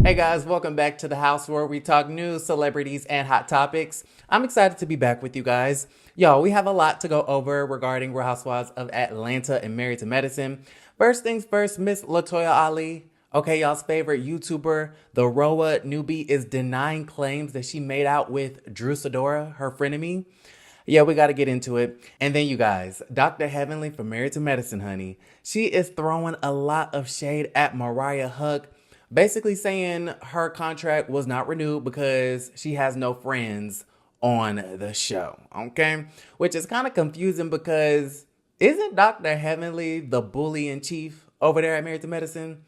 Hey guys, welcome back to the house where we talk news, celebrities, and hot topics. I'm excited to be back with you guys. Yo, we have a lot to go over regarding Real Housewives of Atlanta and Married to Medicine. First things first, Miss LaToya Ali, okay, y'all's favorite YouTuber, the RHOA newbie, is denying claims that she made out with Drew Sidora, her frenemy. Yeah, we got to get into it. And then you guys, Dr. Heavenly from Married to Medicine, honey, she is throwing a lot of shade at Mariah Huq, basically saying her contract was not renewed because she has no friends on the show, okay? Which is kind of confusing because isn't Dr. Heavenly the bully in chief over there at Married to Medicine?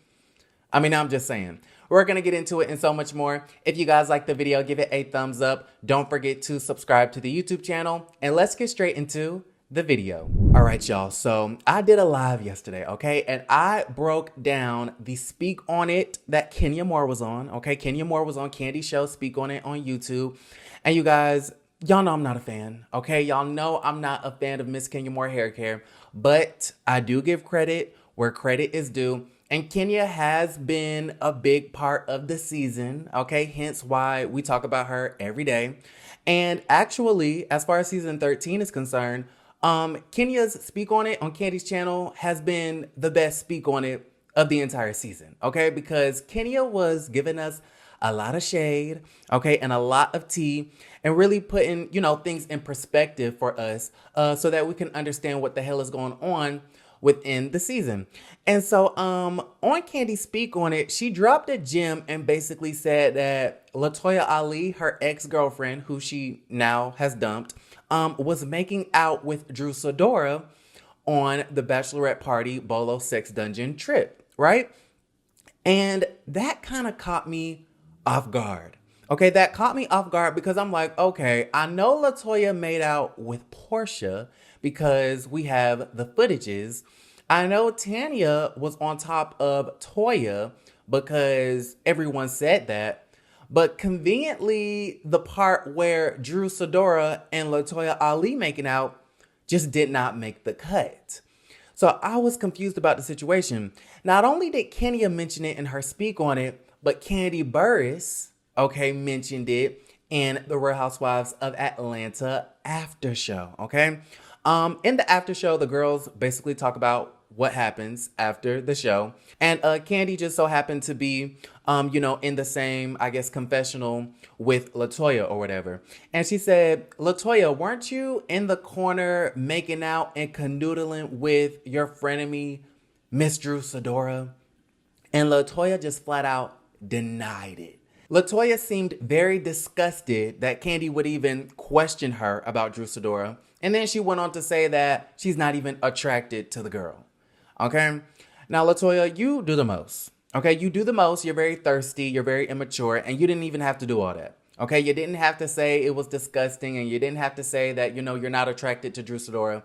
I mean, I'm just saying. We're going to get into it and so much more. If you guys like the video, give it a thumbs up. Don't forget to subscribe to the YouTube channel. And let's get straight into the video. All right, y'all. So I did a live yesterday, okay? And I broke down the Speak On It that Kenya Moore was on, okay? Kenya Moore was on Candy's show, Speak On It on YouTube. And you guys, y'all know I'm not a fan, okay? Y'all know I'm not a fan of Miss Kenya Moore hair care. But I do give credit where credit is due. And Kenya has been a big part of the season, okay? Hence why we talk about her every day. And actually, as far as season 13 is concerned, Kenya's Speak On It on Candy's channel has been the best Speak On It of the entire season, okay? Because Kenya was giving us a lot of shade, okay, and a lot of tea, and really putting, you know, things in perspective for us so that we can understand what the hell is going on within the season. And so on Candy Speak On It, she dropped a gem and basically said that LaToya Ali, her ex-girlfriend, who she now has dumped, was making out with Drew Sidora on the bachelorette party Bolo Sex Dungeon trip, right? And that kind of caught me off guard. Okay, that caught me off guard because I'm like, okay, I know LaToya made out with Portia because we have the footages. I know Tanya was on top of Toya because everyone said that. But conveniently, the part where Drew Sidora and LaToya Ali making out just did not make the cut. So I was confused about the situation. Not only did Kenya mention it in her Speak On It, but Candy Burris, okay, mentioned it in the Real Housewives of Atlanta after show, okay? In the after show, the girls basically talk about what happens after the show. And Candy just so happened to be, you know, in the same, I guess, confessional with LaToya or whatever. And she said, LaToya, weren't you in the corner making out and canoodling with your frenemy, Miss Drew Sidora? And LaToya just flat out denied it. LaToya seemed very disgusted that Candy would even question her about Drew Sidora. And then she went on to say that she's not even attracted to the girl. Okay? Now, LaToya, you do the most. Okay? You do the most. You're very thirsty. You're very immature. And you didn't even have to do all that. Okay? You didn't have to say it was disgusting. And you didn't have to say that, you know, you're not attracted to Drew Sidora.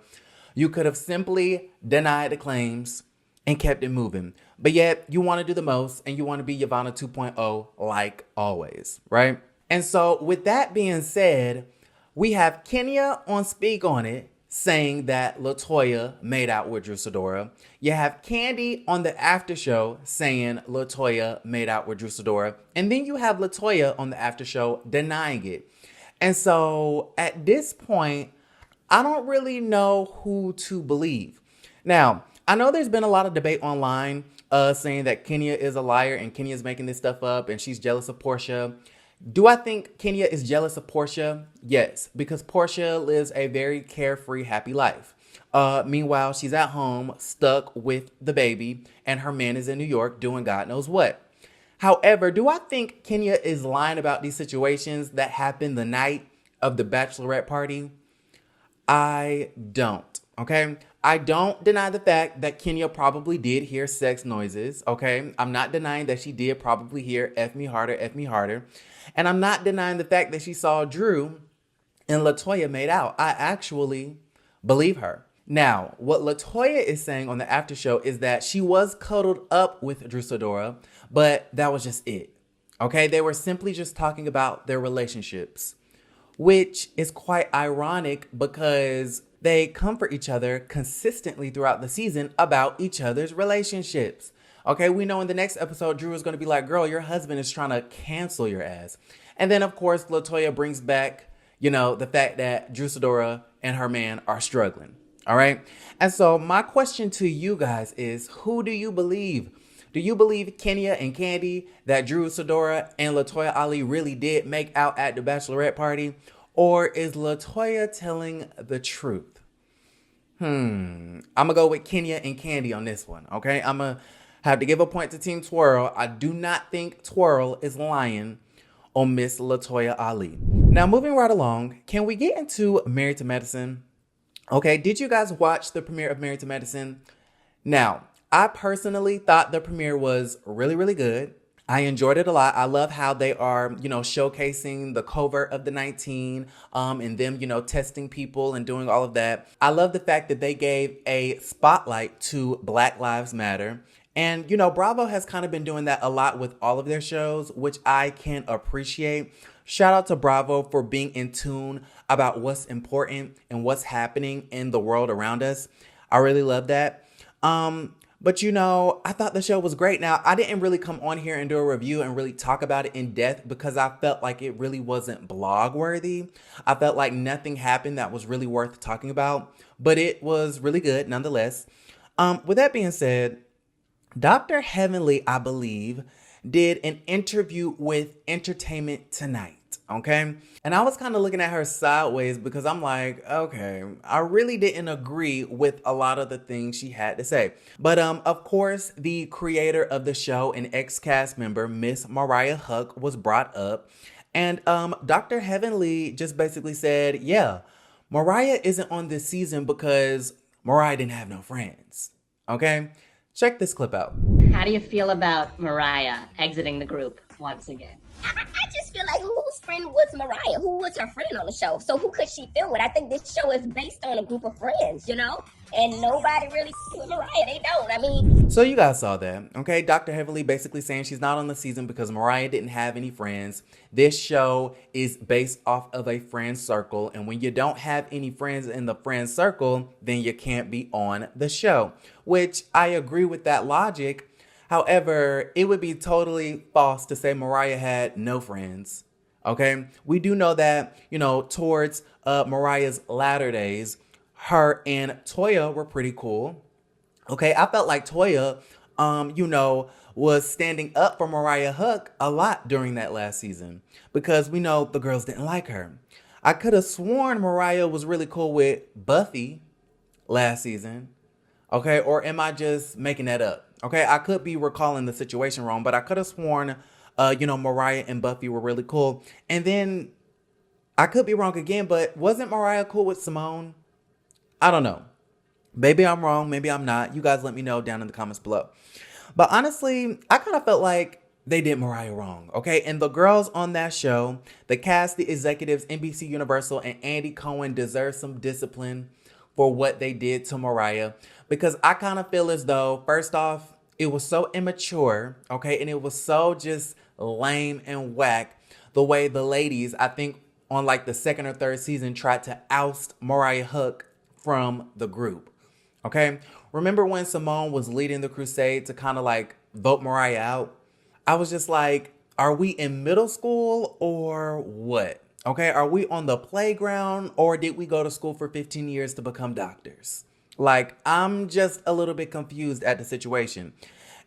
You could have simply denied the claims and kept it moving. But yet, you want to do the most. And you want to be Yvonne 2.0 like always. Right? And so, with that being said, we have Kenya on Speak On It saying that LaToya made out with Drew Sidora. You have Candy on the after show saying LaToya made out with Drew Sidora. And then you have LaToya on the after show denying it. And so at this point, I don't really know who to believe. Now, I know there's been a lot of debate online saying that Kenya is a liar and Kenya is making this stuff up and she's jealous of Portia. Do I think Kenya is jealous of Portia? Yes, because Portia lives a very carefree, happy life. Meanwhile, she's at home, stuck with the baby, and her man is in New York doing God knows what. However, do I think Kenya is lying about these situations that happened the night of the bachelorette party? I don't, okay? I don't deny the fact that Kenya probably did hear sex noises, okay? I'm not denying that she did probably hear F me harder, F me harder. And I'm not denying the fact that she saw Drew and LaToya made out. I actually believe her. Now, what LaToya is saying on the after show is that she was cuddled up with Drew Sidora, but that was just it, okay? They were simply just talking about their relationships, which is quite ironic because they comfort each other consistently throughout the season about each other's relationships. Okay, we know in the next episode, Drew is going to be like, girl, your husband is trying to cancel your ass. And then, of course, LaToya brings back, the fact that Drew Sidora and her man are struggling. All right. And so my question to you guys is, who do you believe? Do you believe Kenya and Candy that Drew Sidora and LaToya Ali really did make out at the bachelorette party? Or is LaToya telling the truth? I'm going to go with Kenya and Candy on this one. Okay. I'm going to have to give a point to Team Twirl. I do not think Twirl is lying on Miss LaToya Ali. Now, moving right along, can we get into Married to Medicine? Okay, did you guys watch the premiere of Married to Medicine? Now, I personally thought the premiere was really, really good. I enjoyed it a lot. I love how they are, showcasing the covert of the 19, and them, testing people and doing all of that. I love the fact that they gave a spotlight to Black Lives Matter. And, Bravo has kind of been doing that a lot with all of their shows, which I can appreciate. Shout out to Bravo for being in tune about what's important and what's happening in the world around us. I really love that. But I thought the show was great. Now, I didn't really come on here and do a review and really talk about it in depth because I felt like it really wasn't blog worthy. I felt like nothing happened that was really worth talking about, but it was really good nonetheless. With that being said, Dr. Heavenly, I believe, did an interview with Entertainment Tonight. Okay. And I was kind of looking at her sideways because I'm like, okay, I really didn't agree with a lot of the things she had to say. But of course, the creator of the show and ex-cast member, Miss Mariah Huq, was brought up. And Dr. Heavenly just basically said, yeah, Mariah isn't on this season because Mariah didn't have no friends. Okay. Check this clip out. How do you feel about Mariah exiting the group once again? I just feel like whose friend was Mariah? Who was her friend on the show? So who could she feel with? I think this show is based on a group of friends, And nobody really with Mariah. They don't. So you guys saw that, okay? Dr. Heavenly basically saying she's not on the season because Mariah didn't have any friends. This show is based off of a friend circle. And when you don't have any friends in the friend circle, then you can't be on the show. Which I agree with that logic. However, it would be totally false to say Mariah had no friends, okay? We do know that, towards Mariah's latter days, her and Toya were pretty cool, okay? I felt like Toya, was standing up for Mariah Huq a lot during that last season because we know the girls didn't like her. I could have sworn Mariah was really cool with Buffy last season, okay? Or am I just making that up? Okay, I could be recalling the situation wrong, but I could have sworn, Mariah and Buffy were really cool. And then I could be wrong again, but wasn't Mariah cool with Simone? I don't know. Maybe I'm wrong. Maybe I'm not. You guys let me know down in the comments below. But honestly, I kind of felt like they did Mariah wrong. Okay, and the girls on that show, the cast, the executives, NBC Universal, and Andy Cohen deserve some discipline for what they did to Mariah. Because I kind of feel as though, first off, it was so immature, okay? And it was so just lame and whack the way the ladies, I think on like the second or third season, tried to oust Mariah Huq from the group, okay? Remember when Simone was leading the crusade to kind of like vote Mariah out? I was just like, are we in middle school or what? Okay, are we on the playground or did we go to school for 15 years to become doctors? Like, I'm just a little bit confused at the situation.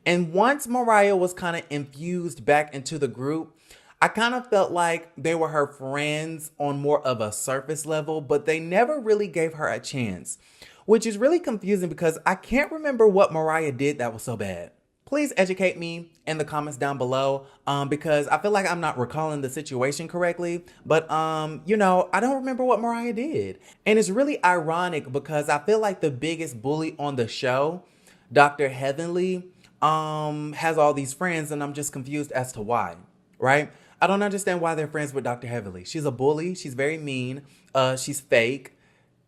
And once Mariah was kind of infused back into the group, I kind of felt like they were her friends on more of a surface level, but they never really gave her a chance, which is really confusing because I can't remember what Mariah did that was so bad. Please educate me in the comments down below because I feel like I'm not recalling the situation correctly. But, I don't remember what Mariah did. And it's really ironic because I feel like the biggest bully on the show, Dr. Heavenly, has all these friends and I'm just confused as to why, right? I don't understand why they're friends with Dr. Heavenly. She's a bully. She's very mean. She's fake.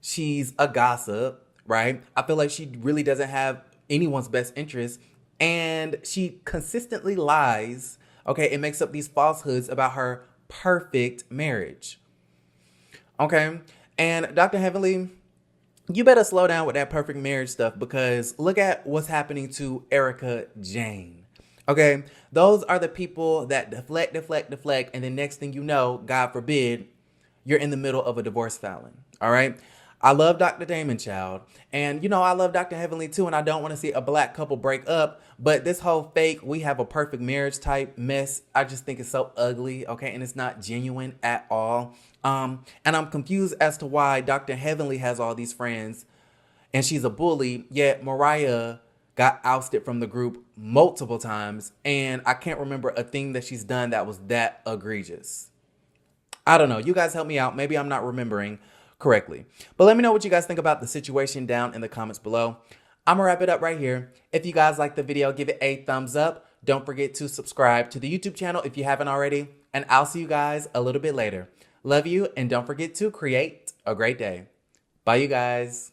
She's a gossip, right? I feel like she really doesn't have anyone's best interest. And she consistently lies, okay, and makes up these falsehoods about her perfect marriage, okay? And Dr. Heavenly, you better slow down with that perfect marriage stuff, because look at what's happening to Erica Jane. Okay, those are the people that deflect, and then next thing you know, God forbid, you're in the middle of a divorce filing. All right. I love Dr. Damon Child, and I love Dr. Heavenly too, and I don't want to see a black couple break up, but this whole fake, we have a perfect marriage type mess, I just think it's so ugly, okay, and it's not genuine at all. And I'm confused as to why Dr. Heavenly has all these friends, and she's a bully, yet Mariah got ousted from the group multiple times, and I can't remember a thing that she's done that was that egregious. I don't know. You guys help me out. Maybe I'm not remembering correctly. But let me know what you guys think about the situation down in the comments below. I'm going to wrap it up right here. If you guys like the video, give it a thumbs up. Don't forget to subscribe to the YouTube channel if you haven't already. And I'll see you guys a little bit later. Love you, and don't forget to create a great day. Bye, you guys.